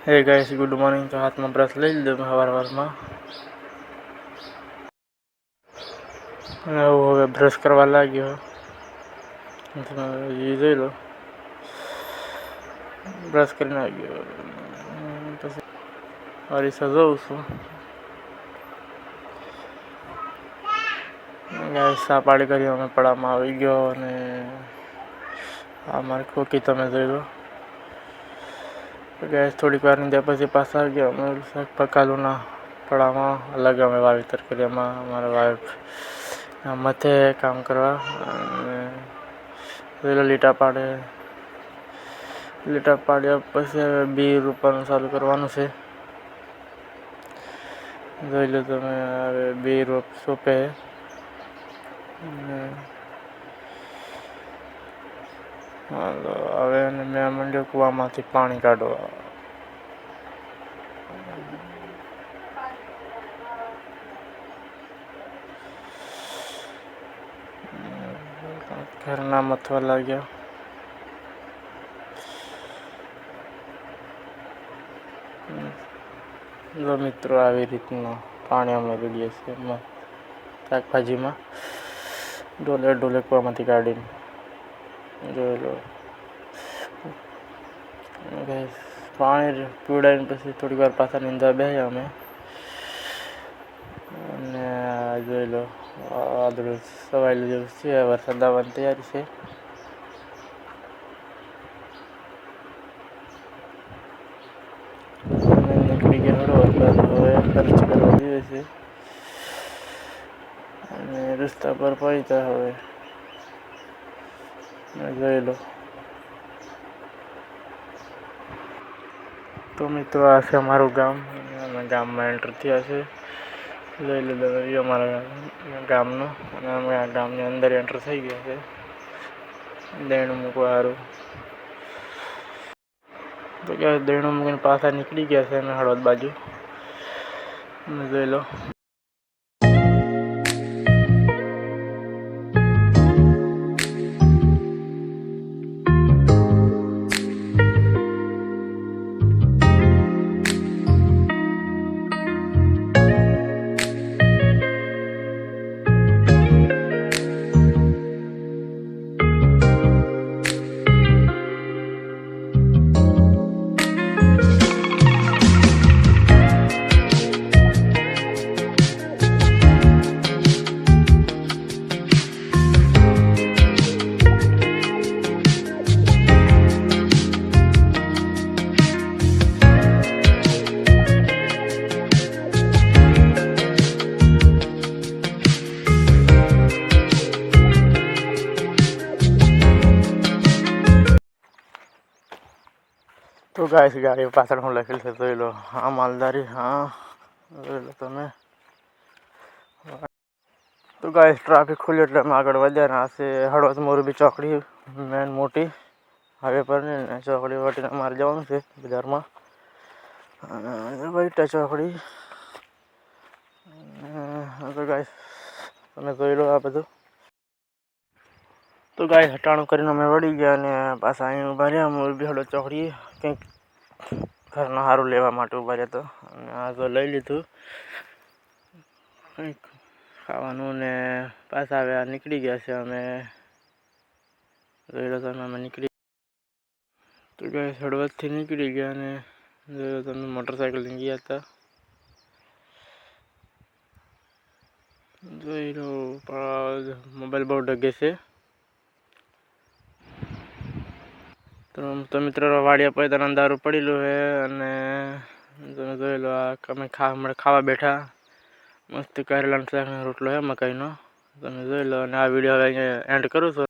Hey guys good morning. तो हाथ में ब्रश लई लीधो हवार में हवे ब्रश करवा लाग्यो। जोई लो ब्रश करने आ गयो और सजाऊँ छू। सापाड़ी करी अमे पड़ा में आई गयो ने आ मारी खोकी तमे जोई लो। गैस थोड़ी वार नी पछी पास आ गया अमे पकालू ना पड़ा में अलग अमे वावेतर करिया में अमारा वाइफ मथे काम करवा लीटा पाड्या पछी बी रोपવાનું चालू करवानुं छे। જોઈ લો તમે હવે બી રોપ સોંપે હાલો હવે મેં મંડ્યો કૂવામાંથી પાણી કાઢવા। ઘરના મથવા લાગ્યા। જો મિત્રો આવી રીતનું પાણી અમે રેડીએ છીએ શાકભાજીમાં ડોલે ડોલે કૂવામાંથી કાઢીને જોઈ લો। પાણી પીવડાવીને પછી થોડીક વાર પાછા નીંદવા બેસ્યા અમે અને જોઈ લો વાદળું સવાયેલું જેવું છે। વરસાદ આવવાની તૈયારી છે। નીકળી ગયા હવે ખર્ચ કરવા જોઈએ છે અને રસ્તા પર પહોંચ્યા હવે જોઈ લો। તો મિત્રો આ છે અમારું ગામ અમે ગામમાં એન્ટર થયા છે। જોઈ લીધો અમારા ગામનો અને અમે આ ગામની અંદર એન્ટર થઈ ગયા છે દેણું મૂકવા સારું। તો કે દેણું મૂકીને પાછા નીકળી ગયા છે અમે હળવદ બાજુ જોઈ લો। तो गाइस गाड़ी पाछळ હું લખેલ છે જોઈ લો। આ માલધારી હા જોઈ લો તમે। તો ગાइस ટ્રાફિક ખુલ્યો એટલે અમે આગળ વધ્યા ને આ છે હળવદ મોરબી ચોકડી મેન મોટી હાઈવે પર ને ચોકડી વટીને અમારે જવાનું છે બજારમાં અને વઈટા ચોકડી તો ગાइस તમે જોઈ લો આ બધું। તો ગાइस હટાણું કરીને અમે વળી ગયા અને પાછા અહીં ઊભા રહ્યા મોરબી હળવદ ચોકડીએ કંઈક ઘરના સારું લેવા માટે ઊભા રહ્યા। તો અને આ તો લઈ લીધું કંઈક ખાવાનું ને પાછા આવ્યા નીકળી ગયા છે અમે જોઈ લો તમે અમે નીકળી। તો ગાइस હળવદથી નીકળી ગયા અને જોઈ લો તમે મોટરસાઇકલ લઈને ગયા હતા જોઈ લો મોબાઈલ બહુ ડગે છે। તો મિત્રો વાડિયા પર અંધારું પડેલું છે અને તમે જોઈ લો આ અમે ખાવા બેઠા મસ્ત કરેલાનું શાક રોટલો છે મકાઈનો તમે જોઈ લો। અને આ વિડીયો હવે એન્ડ કરું છું।